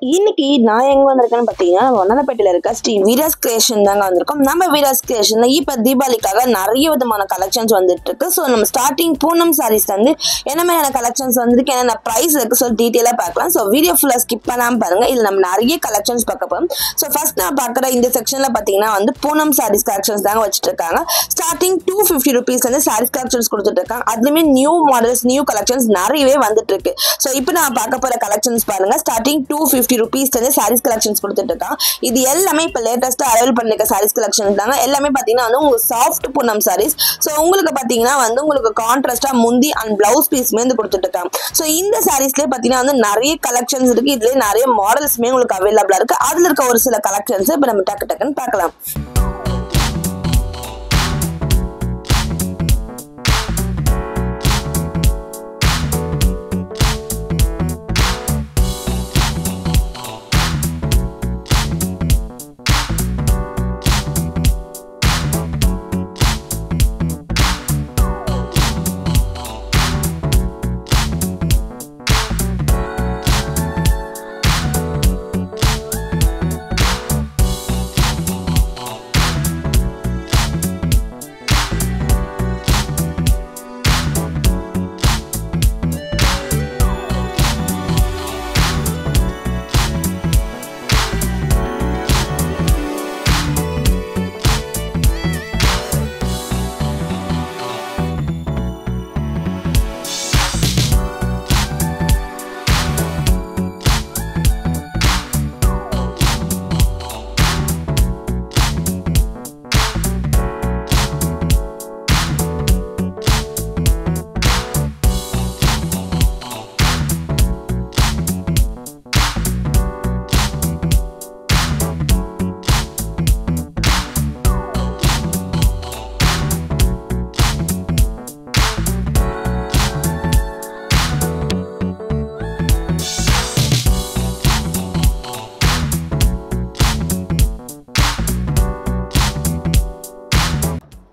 இன்னைக்கு நான் எங்க வந்திருக்கேன்னு பார்த்தீங்கன்னா வண்ணாரப்பேட்டையில இருக்க ஸ்ரீ வீராஸ் கிரியேஷன் தாங்க வந்திருக்கோம். நம்ம வீராஸ் கிரியேஷன்ல இப்போ தீபாவளிக்காக நிறைய விதமான கலெக்ஷன்ஸ் வந்துட்டு இருக்கு. ஸோ நம்ம ஸ்டார்டிங் பூனம் சாரீஸ்ல இருந்து என்ன மாதிரியான கலெக்ஷன்ஸ் வந்திருக்கு, என்னென்ன ப்ரைஸ் இருக்கு, ஸோ டீட்டெயிலாக பார்க்கலாம். ஸோ வீடியோ ஃபுல்லாக ஸ்கிப் பண்ணாமல் பாருங்க. இதில் நம்ம நிறைய கலெக்ஷன்ஸ் பார்க்க போகிறோம். ஸோ ஃபர்ஸ்ட் நான் பார்க்குற இந்த செக்ஷன்ல பார்த்தீங்கன்னா பூனம் சாரீஸ் கலெக்ஷன்ஸ் தாங்க வச்சுட்டு இருக்காங்க. ஸ்டார்டிங் 250 rupeesலேருந்து சாரீஸ் கலெக்ஷன்ஸ் கொடுத்துட்டு இருக்காங்க. அதுலேயுமே நியூ மாடல்ஸ் நியூ கலெக்ஷன்ஸ் நிறையவே வந்துட்டு இருக்கு. ஸோ இப்போ நான் பார்க்க போகிற கலெக்ஷன்ஸ் பாருங்க. ஸ்டார்டிங் 250 rupees சாரீஸ் கலெக்ஷன்ஸ் கொடுத்துட்டு இருக்காங்க. இது எல்லாமே இப்போ லேட்டஸ்டா அரைவல் பண்ணிருக்க சாரீஸ் கலெக்ஷன்ஸ் தாங்க. எல்லாமே பாத்தீங்கன்னா உங்களுக்கு சாஃப்ட் பூனம் சாரீஸ். ஸோ உங்களுக்கு பாத்தீங்கன்னா உங்களுக்கு கான்ட்ராஸ்டா முந்தி அண்ட் பிளவுஸ் பீஸ்மே கொடுத்துட்டு இருக்காங்க. ஸோ இந்த சாரீஸ்லேயே பாத்தீங்கன்னா நிறைய கலெக்ஷன்ஸ் இருக்கு. இதுல நிறைய மாடல்ஸ்மே உங்களுக்கு அவைலபிளா இருக்கு. அதுல இருக்க ஒரு சில கலெக்ஷன்ஸ் இப்போ நம்ம டக்குன்னு பார்க்கலாம்.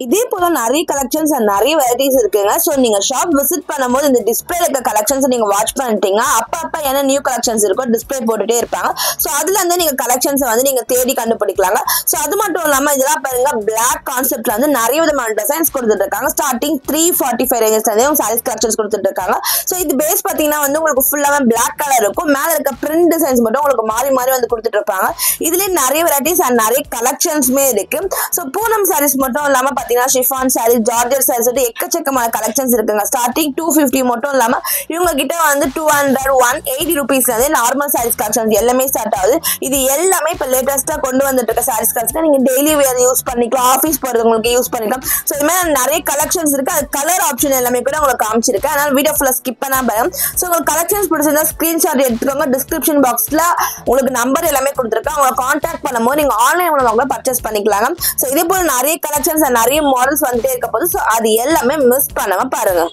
இதே போல நிறைய கலெக்ஷன்ஸ் அண்ட் நிறைய வெரைட்டிஸ் இருக்குங்க. ஸோ நீங்க ஷாப் விசிட் பண்ணும்போது இந்த டிஸ்பிளே இருக்க கலெக்ஷன்ஸ் நீங்க வாட்ச் பண்ணிட்டீங்க. அப்ப என்ன நியூ கலெக்ஷன்ஸ் இருக்கோ டிஸ்பிளே போட்டுட்டே இருப்பாங்க. ஸோ அதுல இருந்து நீங்க கலெக்ஷன்ஸ் நீங்க தேடி கண்டுபிடிக்கலாங்க. ஸோ அது மட்டும் இல்லாம இதெல்லாம் பாருங்க, பிளாக் கான்செப்ட்ல நிறைய விதமான டிசைன்ஸ் கொடுத்துட்டு இருக்காங்க. ஸ்டார்டிங் 345 ரேஞ்சஸ்ல இருந்து சாரீஸ் கலெக்ஷன்ஸ் கொடுத்துட்டு இருக்காங்க. ஸோ இது பேஸ் பாத்தீங்கன்னா உங்களுக்கு ஃபுல்லாவே பிளாக் கலர் இருக்கும். மேல இருக்க பிரிண்ட் டிசைன்ஸ் மட்டும் உங்களுக்கு மாறி கொடுத்துட்டு இருப்பாங்க. இதுல நிறைய வெரைட்டிஸ் அண்ட் நிறைய கலெக்ஷன்ஸ்மே இருக்கு. ஸோ பூனம் சாரீஸ் மட்டும் இல்லாம ஷிஃபான் சாரி, ஜார்ஜெட் சாரீஸ் எக்கச்சக்கமான கலெக்ஷன்ஸ் இருக்குங்க. ஸ்டார்டிங் 250 மட்டும் இல்லாம இவங்க கிட்ட 200, 180 rupeesல இருந்து நார்மல் சாரீஸ் கலெக்ஷன்ஸ் எல்லாமே ஸ்டார்ட் ஆகுது. இது எல்லாமே இப்ப லேட்டஸ்டா கொண்டு வந்துட்டு இருக்க சாரீஸ் கலெக்ஷன். நீங்க டெய்லி வேர் யூஸ் பண்ணிக்கலாம், ஆஃபீஸ் போறவங்களுக்கு யூஸ் பண்ணிக்கலாம். ஸோ இது மாதிரி நிறைய கலெக்ஷன்ஸ் இருக்கு. அது கலர் ஆப்ஷன் எல்லாமே கூட உங்களுக்கு காமிச்சிருக்கு. அதனால வீடியோ ஃபுல்லா ஸ்கிப் பண்ணாம பாருங்க. ஸோ உங்களுக்கு கலெக்ஷன்ஸ் பிடிச்சிருந்தா ஸ்கிரீன்ஷாட் எடுத்துக்கோங்க. டிஸ்கிரிப்ஷன் பாக்ஸ்ல உங்களுக்கு நம்பர் எல்லாமே கொடுத்துருக்கேன். உங்களை கான்டாக்ட் பண்ணும்போது நீங்க ஆன்லைன் மூலமா பர்ச்சேஸ் பண்ணிக்கலாங்க. ஸோ இதே போல நிறைய கலெக்ஷன்ஸ் நிறைய மாடல்ஸ் வந்துட்டே இருக்க போது. சோ அது எல்லாமே மிஸ் பண்ணாம பாருங்க.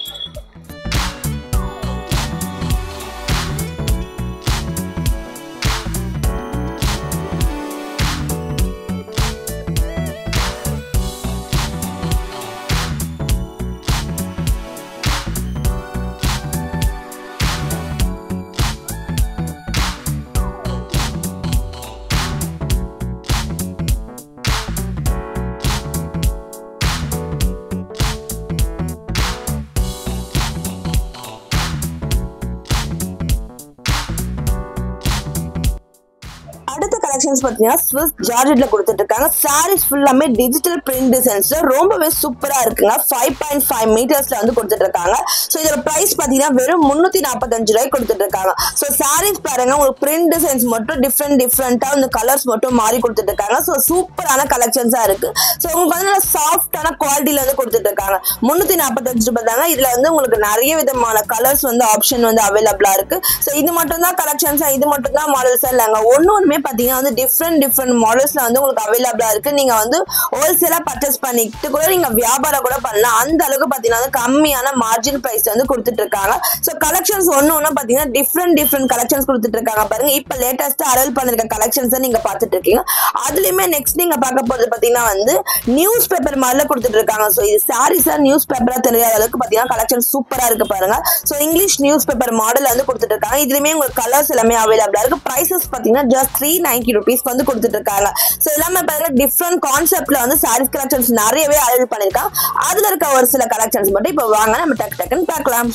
அடுத்த கலெக்ஷன்ஸ் பாத்தீங்கன்னா ஸ்விஸ் ஜார்ஜெட்ல கொடுத்துட்டு இருக்காங்க. சாரீஸ் ஃபுல்லாமே டிஜிட்டல் பிரிண்ட் டிசைன்ஸ்ல ரொம்பவே சூப்பரா இருக்குங்க. 5.5 மீட்டர்ஸ்ல கொடுத்துட்டு இருக்காங்க. சோ இதோட பிரைஸ் பாத்தீங்கன்னா வெறும் 345 ரூபாய்க்கு கொடுத்துட்டு இருக்காங்க. சோ சாரீஸ் பாருங்க, உங்களுக்கு பிரிண்ட் டிசைன்ஸ் மட்டும் டிஃப்ரெண்டா இந்த கலர்ஸ் மட்டும் மாறி கொடுத்துட்டு இருக்காங்க. சோ சூப்பரான கலெக்ஷன்ஸா இருக்கு. சோ உங்களுக்கு சாஃப்டான குவாலிட்டில கொடுத்துட்டு இருக்காங்க. 345 ரூபாய் தாங்க. இதுல உங்களுக்கு நிறைய விதமான கலர்ஸ் ஆப்ஷன் அவைலபிளா இருக்கு. சோ இது மட்டும் தான் கலெக்ஷன்ஸ், இது மட்டும் தான் மாடல்ஸ் இல்லங்க. ஒண்ணுமே பாத்தீங்கன்னா டிஃப்ரெண்ட் மாடல்ஸ்ல வந்து உங்களுக்கு அவைலபிளா இருக்கு. நீங்க வந்து ஹோல்சேலா பர்ச்சேஸ் பண்ணிட்டு கூட நீங்க வியாபாரம் கூட பண்ணலாம். அந்த அளவுக்கு பாத்தீங்கன்னா கம்மியான மார்ஜின் பிரைஸ் வந்து கொடுத்துட்டு இருக்காங்க. சோ கலெக்ஷன்ஸ் ஒண்ணு பாத்தீங்கன்னா டிஃப்ரெண்ட் கலெக்ஷன்ஸ் கொடுத்துட்டு இருக்காங்க. பாருங்க, இப்ப லேட்டஸ்டா அரைவல் பண்ணிருக்க கலெக்ஷன்ஸ் நீங்க பாத்துட்டு இருக்கீங்க. அதுலயுமே நெக்ஸ்ட் நீங்க பார்க்க போறது பாத்தீங்கன்னா வந்து நியூஸ் பேப்பர் மாதிரில கொடுத்துட்டு இருக்காங்க. சோ இது சாரீஸா நியூஸ் பேப்பரா தெரியாத அளவுக்கு பாத்தீங்கன்னா கலெக்ஷன் சூப்பரா இருக்கு பாருங்க. So English news paper model வந்து கொடுத்துட்டு இருக்காங்க. இதுலயுமே உங்களுக்கு கலர்ஸ் எல்லாமே அவைலபிளா இருக்கு. பிரைசஸ் பாத்தீங்கன்னா ஜஸ்ட் 390 rupees வந்து கொடுத்துட்டு இருக்காங்க. சோ எல்லாமே பாருங்க டிஃப்ரெண்ட் கான்செப்ட்ல வந்து சாரீஸ் கலெக்ஷன்ஸ் நிறையவே அரைவல் பண்ணிருக்காங்க. அதுல இருக்க ஒரு சில கலெக்ஷன்ஸ் மட்டும் இப்ப வாங்க நம்ம டக்குன்னு பார்க்கலாம்.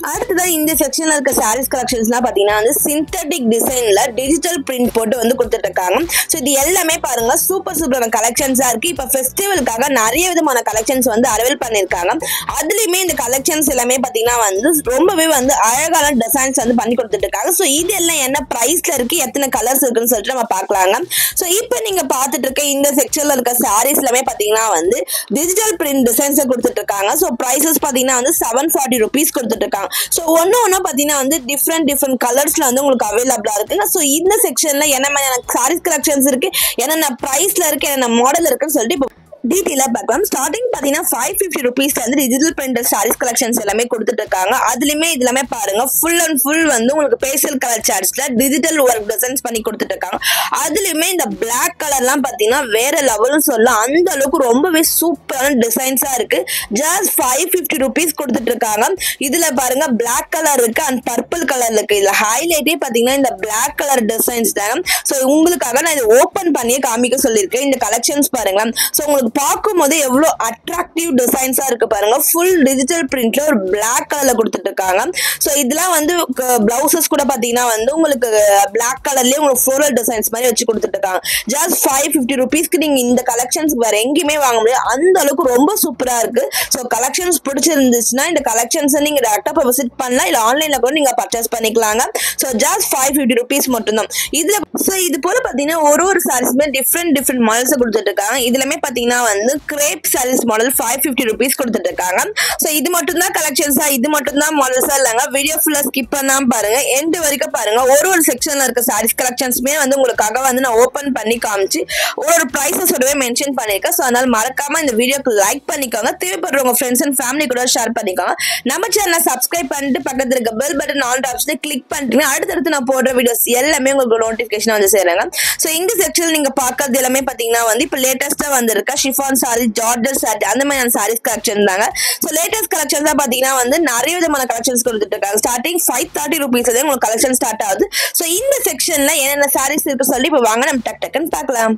அடுத்ததான் இந்த செக்ஷன்ல இருக்க சாரீஸ் கலெக்ஷன்ஸ்லாம் பாத்தீங்கன்னா வந்து சிந்தட்டிக் டிசைன்ல டிஜிட்டல் பிரிண்ட் போட்டு வந்து கொடுத்துட்டு இருக்காங்க. சோ இது எல்லாமே பாருங்க சூப்பரான கலெக்ஷன்ஸா இருக்கு. இப்ப ஃபெஸ்டிவலுக்காக நிறைய விதமான கலெக்ஷன்ஸ் வந்து அரைவல் பண்ணிருக்காங்க. அதுலயுமே இந்த கலெக்ஷன்ஸ் எல்லாமே பாத்தீங்கன்னா வந்து ரொம்பவே வந்து அழகான டிசைன்ஸ் வந்து பண்ணி கொடுத்துட்டு இருக்காங்க. சோ இது எல்லாம் என்ன பிரைஸ்ல இருக்கு, எத்தனை கலர்ஸ் இருக்குன்னு சொல்லிட்டு நம்ம பார்க்கலாங்க. சோ இப்ப நீங்க பாத்துட்டு இருக்க இந்த செக்ஷன்ல இருக்க சாரீஸ் எல்லாமே பாத்தீங்கன்னா வந்து டிஜிட்டல் பிரிண்ட் டிசைன்ஸ் கொடுத்துட்டு இருக்காங்க. சோ பிரைசஸ் பாத்தீங்கன்னா வந்து 740 rupees கொடுத்துட்டு இருக்காங்க. சோ ஒண்ணு பாத்தீங்கன்னா வந்து டிஃப்ரெண்ட் கலர்ஸ்ல வந்து உங்களுக்கு அவைலபிளா இருக்குங்க. சோ இந்த செக்ஷன்ல என்ன மாதிரியான சாரீஸ் கலெக்ஷன்ஸ் இருக்கு, என்னென்ன பிரைஸ்ல இருக்கு, என்னென்ன மாடல் இருக்குன்னு சொல்லிட்டு டீடைலா பார்க்கலாம். ஸ்டார்டிங் பாத்தீங்கன்னா 550 rupeesல வந்து டிஜிட்டல் பிரிண்டட் சாரீஸ் கலெக்ஷன்ஸ் எல்லாமே கொடுத்துட்டு இருக்காங்க. அதுலயுமே இது எல்லாமே பாருங்க ஃபுல் அண்ட் ஃபுல் வந்து உங்களுக்கு பேஸ்டல் கலர் சார்ட்ஸ்ல டிஜிட்டல் ஒர்க் டிசைன்ஸ் பண்ணி கொடுத்துட்டு இருக்காங்க. அதுலயுமே இந்த பிளாக் கலர்லாம் பாத்தீங்கன்னா வேற லெவல்னு சொல்லலாம். அந்த அளவுக்கு ரொம்பவே சூப்பரான டிசைன்ஸா இருக்கு. ஜஸ்ட் 550 rupees கொடுத்துட்டு இருக்காங்க. இதுல பாருங்க பிளாக் கலர் இருக்கு அண்ட் பர்பிள் கலர் இருக்கு. இதுல ஹைலைட்டே பாத்தீங்கன்னா இந்த பிளாக் கலர் டிசைன்ஸ் தான். சோ உங்களுக்காக நான் இதை ஓபன் பண்ணியே காமிக்க சொல்லியிருக்கேன். இந்த கலெக்ஷன்ஸ் பாருங்க. சோ உங்களுக்கு பார்க்கும் போது எவ்வளவு அட்ராக்டிவ் டிசைன்ஸா இருக்கு பாருங்க. ஃபுல் டிஜிட்டல் பிரிண்ட்ல ஒரு பிளாக் கலர்ல கொடுத்துட்டு இருக்காங்க. சோ இதெல்லாம் வந்து பிளவுசஸ் கூட பாத்தீங்கன்னா வந்து உங்களுக்கு பிளாக் கலர்லயே உங்களுக்கு ஃப்ளோரல் டிசைன்ஸ் மாதிரி வச்சு கொடுத்துட்டு இருக்காங்க. ஜஸ்ட் 550 rupeesக்கு நீங்க இந்த கலெக்ஷன்ஸ் வேற எங்கேயுமே வாங்க முடியாது. அந்த அளவுக்கு ரொம்ப சூப்பரா இருக்கு. சோ கலெக்ஷன்ஸ் பிடிச்சிருந்துச்சுன்னா இந்த கலெக்ஷன்ஸ் நீங்க டைரக்டா போய் விசிட் பண்ணலாம், இல்ல ஆன்லைன்ல கூட நீங்க பர்ச்சேஸ் பண்ணிக்கலாங்க. சோ ஜஸ்ட் 550 rupees மட்டும் தான். இதுல சோ இது போல பாத்தீங்கன்னா ஒரு சாரீஸ்மே டிஃப்ரெண்ட் மாடல்ஸ் கொடுத்துட்டு இருக்காங்க. இதுலமே பாத்தீங்கன்னா வந்து கிரேப் சாரீஸ் மாடல் 550 rupees கொடுத்துட்டு இருக்காங்க. சோ இது மட்டும் தான் கலெக்ஷன்ஸா, இது மட்டும் தான் மாடல்ஸா இல்லங்க. வீடியோ ஃபுல்லா ஸ்கிப் பண்ணாம பாருங்க, எண்ட் வரைக்கும் பாருங்க. ஒரு செக்ஷன்ல இருக்க சாரீஸ் கலெக்ஷன்ஸ்மே வந்து உங்களுக்காக வந்து நான் ஓபன் பண்ணி காமிச்சு ஒரு பிரைஸஸோடவே மென்ஷன் பண்ணிருக்கேன். சோ அதனால மறக்காம இந்த வீடியோக்கு லைக் பண்ணிக்கோங்க. தேவைப்படுறவங்க ஃப்ரெண்ட்ஸ் அண்ட் ஃபேமிலி கூட ஷேர் பண்ணிக்கோங்க. நம்ம சேனலை சப்ஸ்கிரைப் பண்ணிட்டு பக்கத்துல இருக்க பெல் பட்டன் ஆல் ஆப்ஷனை கிளிக் பண்ணிட்டீங்கன்னா அடுத்தடுத்து நான் போடுற வீடியோஸ் எல்லாமே உங்களுக்கு நோட்டிபிகேஷன் வந்து சேருங்க. சோ இந்த செக்ஷன் நீங்க பாக்குறது எல்லாமே பாத்தீங்கன்னா வந்து இப்ப லேட்டஸ்டா வந்திருக்க ஷிஃபான் சாரி, ஜார்ஜர் சாரி, அந்த மாதிரியான சாரீஸ் கலெக்ஷன் தாங்க. சோ லேட்டஸ்ட் கலெக்ஷன்ஸ் தான் பாத்தீங்கன்னா வந்து நிறைய விதமான கலெக்ஷன்ஸ் கொடுத்துட்டு இருக்காங்க. ஸ்டார்டிங் 530 rupees உங்களுக்கு கலெக்ஷன் ஸ்டார்ட் ஆகுது. சோ இந்த செக்ஷன்ல என்னென்ன சாரீஸ் இருக்கு சொல்லி இப்ப வாங்க நம்ம டக்குன்னு பார்க்கலாம்.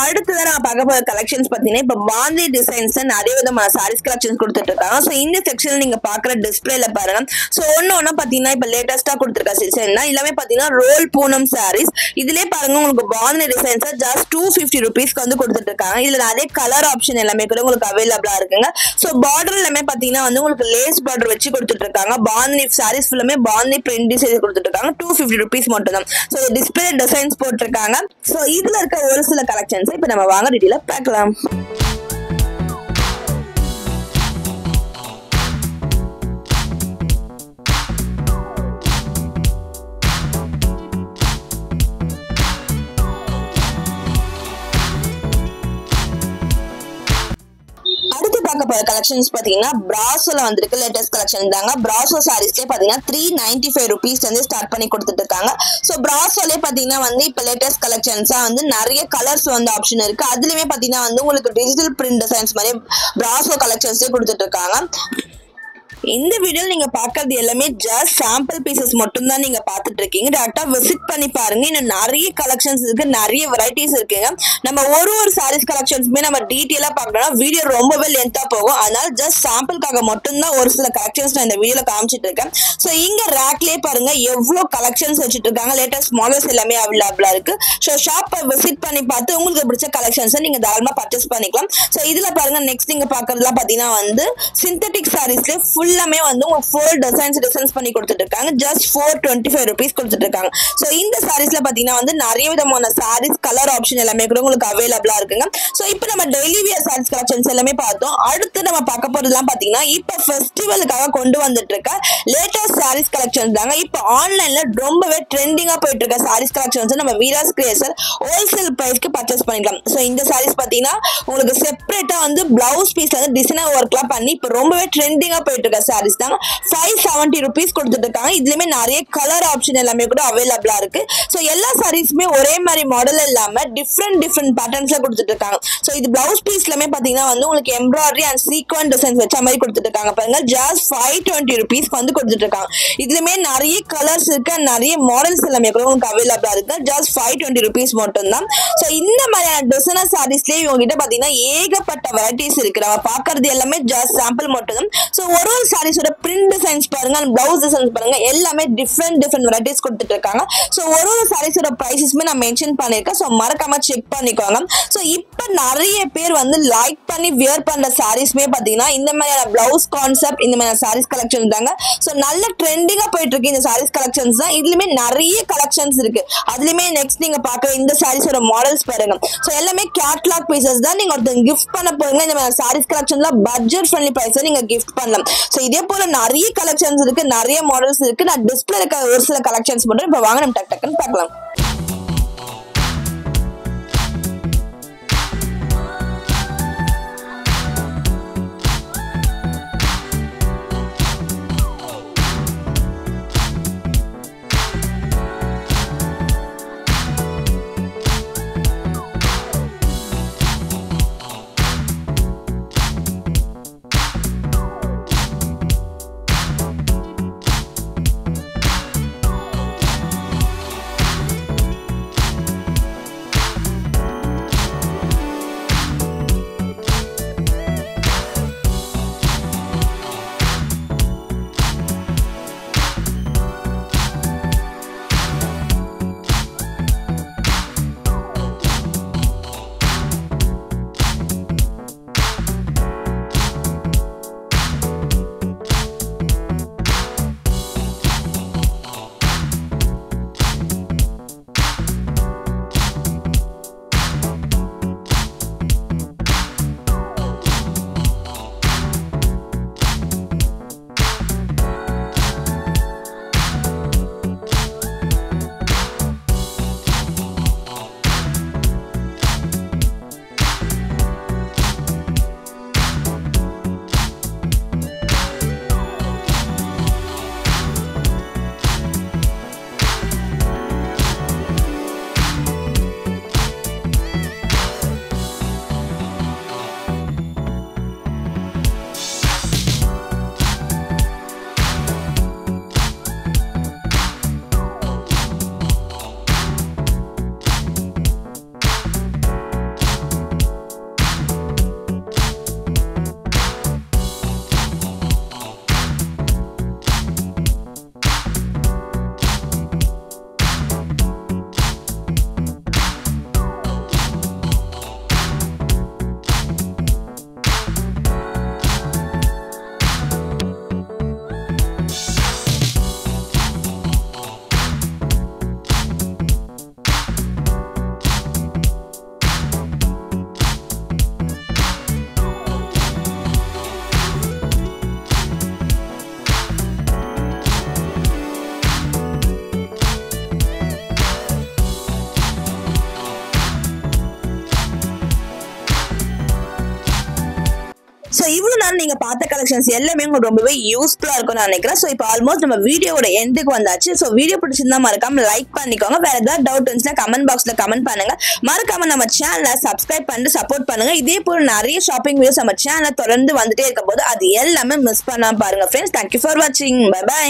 அடுத்ததான் நான் பார்க்க போற கலெக்ஷன்ஸ் பாத்தீங்கன்னா இப்ப பாந்தி டிசைன்ஸ் நிறைய விதமான சாரீஸ் கலெக்ஷன்ஸ் கொடுத்துட்டு இருக்காங்க. சோ இந்த செக்ஷன்ல நீங்க பாக்குற டிஸ்பிளேல பாருங்க. சோ ஒண்ணு பாத்தீங்கன்னா இப்ப லேட்டஸ்டா கொடுத்திருக்க செக்ஷன் எல்லாமே பாத்தீங்கன்னா ரோல் பூனம் சாரீஸ். இதுலயே பாருங்க உங்களுக்கு பாந்தி டிசைன்ஸ் ஜஸ்ட் 250 ரூபீஸ்க்கு வந்து கொடுத்துட்டு இருக்காங்க. இதுல நிறைய கலர் ஆப்ஷன் எல்லாமே கூட உங்களுக்கு அவைலபிளா இருக்குங்க. சோ பார்டர் எல்லாமே பாத்தீங்கன்னா வந்து உங்களுக்கு லேஸ் பார்டர் வச்சு கொடுத்துட்டு இருக்காங்க. பாந்தி சாரீஸ் ஃபுல்லுமே பாந்தி பிரிண்ட் டிசைன் கொடுத்துட்டு இருக்காங்க. 250 ரூபீஸ் மட்டும் தான். சோ டிஸ்பிளே டிசைன்ஸ் போட்டிருக்காங்க. சோ இதுல இருக்க ஒரு சில கலெக்ஷன்ஸ் இப்ப நம்ம வாங்க டீடைலா பார்க்கலாம். கலெக்ஷன்ஸ் பாத்தீங்கன்னா பிராசோல வந்திருக்கு லேட்டஸ்ட் கலெக்ஷன் தாங்க. பிராசோ சாரீஸ்லயே பாத்தீங்கன்னா 395 ரூபீஸ் வந்து ஸ்டார்ட் பண்ணி கொடுத்துட்டு இருக்காங்க. சோ பிராசோலயே பாத்தீங்கன்னா வந்து இப்ப லேட்டஸ்ட் கலெக்ஷன்ஸா வந்து நிறைய கலர்ஸ் வந்து ஆப்ஷன் இருக்கு. அதுலயுமே பாத்தீங்கன்னா வந்து உங்களுக்கு டிஜிட்டல் பிரிண்ட் டிசைன்ஸ் மாதிரி பிராசோ கலெக்ஷன்ஸே கொடுத்துட்டு இருக்காங்க. இந்த வீடியோ நீங்க பாக்குறது எல்லாமே ஜஸ்ட் சாம்பிள் பீசஸ் மட்டும் தான் நீங்க பாத்துட்டு இருக்கீங்க. டைரக்டா விசிட் பண்ணி பாருங்க. இன்னும் நிறைய கலெக்ஷன்ஸ் இருக்கு, நிறைய வெரைட்டிஸ் இருக்குங்க. நம்ம ஒரு சாரீஸ் கலெக்ஷன்ஸ்மே நம்ம டீடைலா பார்க்கணும்னா வீடியோ ரொம்பவே லென்த்தா போகும். அதனால ஜஸ்ட் சாம்பிளுக்காக மட்டும் தான் ஒரு சில கலெக்ஷன்ஸ் நான் இந்த வீடியோல காமிச்சிட்டு இருக்கேன். சோ இங்க ரேக்லயே பாருங்க எவ்வளவு கலெக்ஷன்ஸ் வச்சிட்டு இருக்காங்க. லேட்டஸ்ட் மாடல்ஸ் எல்லாமே அவைலபிளா இருக்கு. சோ ஷாப்பை விசிட் பண்ணி பார்த்து உங்களுக்கு பிடிச்ச கலெக்ஷன்ஸ் நீங்க தாராளமா பர்ச்சேஸ் பண்ணிக்கலாம். சோ இதுல பாருங்க நெக்ஸ்ட் நீங்க பாக்குறதுலாம் பாத்தீங்கன்னா வந்து சிந்தட்டிக் சாரீஸ்ல ஃபுல் எல்லாமே வந்து உங்களுக்கு 4 டிசைன்ஸ் பண்ணி கொடுத்துட்டு இருக்காங்க. ஜஸ்ட் 425 ரூபீஸ் கொடுத்துட்டு இருக்காங்க. சோ இந்த சாரீஸ்ல பாத்தீங்கன்னா வந்து நிறைய விதமான சாரீஸ் கலர் ஆப்ஷன் எல்லாமே கூட உங்களுக்கு அவைலபிளா இருக்குங்க. சோ இப்போ நம்ம டெய்லி வியர் சாரீஸ் கலெக்ஷன்ஸ் எல்லாமே பார்த்தோம். அடுத்து நம்ம பார்க்க போறதுலாம் பாத்தீங்கன்னா இப்ப ஃபெஸ்டிவலுக்காக கொண்டு வந்துட்டு இருக்க லேட்டஸ்ட் சாரீஸ் கலெக்ஷன்ஸ் தாங்க. இப்போ ஆன்லைன்ல ரொம்பவே ட்ரெண்டிங்கா போயிட்டு இருக்க சாரீஸ் கலெக்ஷன்ஸ் நம்ம வீராஸ் கிரியேஷன் ஹோல்சேல் பிரைஸ்க்கு பர்ச்சேஸ் பண்ணிக்கலாம். சோ இந்த சாரீஸ் பாத்தீங்கன்னா உங்களுக்கு செப்பரேட்டா வந்து பிளவுஸ் பீஸ்ல வந்து டிசைனர் ஒர்க்லாம் பண்ணி இப்போ ரொம்பவே ட்ரெண்டிங்கா போயிட்டு இருக்க சாரீஸ் 570 ரூபீஸ் கொடுத்துட்டு இருக்காங்க. இதுலயுமே நிறைய கலர் ஆப்ஷன் எல்லாமே கூட அவைலபிளா இருக்கு. சோ எல்லா சாரீஸ்மே ஒரே மாதிரி மாடல் இல்லாம டிஃப்ரெண்ட் பேட்டர்ன்ஸ்ல கொடுத்துட்டு இருக்காங்க. சோ இது பிளவுஸ் பீஸ்லமே பாத்தீங்கன்னா வந்து உங்களுக்கு எம்ப்ராய்டரி அண்ட் சீக்வென்ஸ் டிசைன்ஸ் வச்ச மாதிரி கொடுத்துட்டு இருக்காங்க. பாருங்க ஜஸ்ட் 520 ரூபீஸ் வந்து கொடுத்துட்டு இருக்காங்க. இதுலயுமே நிறைய கலர்ஸ் இருக்கு, நிறைய மாடல்ஸ் எல்லாமே கூட உங்களுக்கு அவைலபிளா இருக்கு. ஜஸ்ட் 520 ரூபீஸ் மட்டும் தான். சோ இந்த மாதிரியான டிசைனர் சாரீஸ்லயே இவங்ககிட்ட பாத்தீங்கன்னா ஏகப்பட்ட வெரைட்டிஸ் இருக்கு. நம்ம பாக்குறது எல்லாமே ஜஸ்ட் சாம்பிள் மட்டும் தான். சோ ஒரு சாரீஸோட பிரிண்ட் டிசைன்ஸ் பாருங்க, பிளவுஸ் டிசைன்ஸ் பாருங்க, எல்லாமே டிஃப்ரெண்ட் வெரைட்டிஸ் கொடுத்துட்டு இருக்காங்க. சோ ஒரு சாரீஸோட பிரைசஸ்மே நான் மென்ஷன் பண்ணிருக்கேன். சோ மறக்காம செக் பண்ணிக்கோங்க. சோ இப்போ நிறைய பேர் வந்து லைக் பண்ணி வியர் பண்ற சாரீஸ்மே பாத்தீங்கன்னா இந்த மாதிரியான பிளவுஸ் கான்செப்ட், இந்த மாதிரியான சாரீஸ் கலெக்ஷன் தாங்க. சோ நல்ல ட்ரெண்டிங்கா போயிட்டு இருக்கு இந்த சாரீஸ் கலெக்ஷன்ஸ் தான். இதுலயுமே நிறைய கலெக்ஷன்ஸ் இருக்கு. அதுலயுமே நெக்ஸ்ட் நீங்க பாக்குற இந்த சாரீஸோட மாடல்ஸ் பாருங்க. சோ எல்லாமே கேட்லாக் பீசஸ் தான். நீங்க ஒருத்தங்க கிஃப்ட் பண்ண போறீங்க. இந்த மாதிரி சாரீஸ் கலெக்ஷன்ல பட்ஜெட் ஃப்ரெண்ட்லி பிரைஸ்ல நீங்க கிஃப்ட் பண்ணலாம். சோ இதே போல நிறைய கலெக்ஷன்ஸ் இருக்கு, நிறைய மாடல்ஸ் இருக்கு. நான் டிஸ்பிளே இருக்க ஒரு சில கலெக்ஷன்ஸ் மட்டும் இப்ப வாங்க நம்ம டக்குன்னு பார்க்கலாம். ஸோ இவ்வளவு நேரம் நீங்க பார்த்த கலெக்ஷன்ஸ் எல்லாமே உங்களுக்கு ரொம்பவே யூஸ்ஃபுல்லா இருக்கும்னு நான் நினைக்கிறேன். ஸோ இப்போ ஆல்மோஸ்ட் நம்ம வீடியோட எண்டுக்கு வந்தாச்சு. ஸோ வீடியோ பிடிச்சிருந்தா மறக்காம லைக் பண்ணிக்கோங்க. வேற ஏதாவது டவுட் இருந்துச்சுன்னா கமெண்ட் பாக்ஸ்ல கமெண்ட் பண்ணுங்க. மறக்காம நம்ம சேனலை சப்ஸ்கிரைப் பண்ணிட்டு சப்போர்ட் பண்ணுங்க. இதே போல நிறைய ஷாப்பிங் வீடியோஸ் நம்ம சேனலை தொடர்ந்து வந்துட்டே இருக்கும் போது அது எல்லாமே மிஸ் பண்ணாம பாருங்க ஃப்ரெண்ட்ஸ். தேங்க்யூ ஃபார் வாட்சிங். Bye by.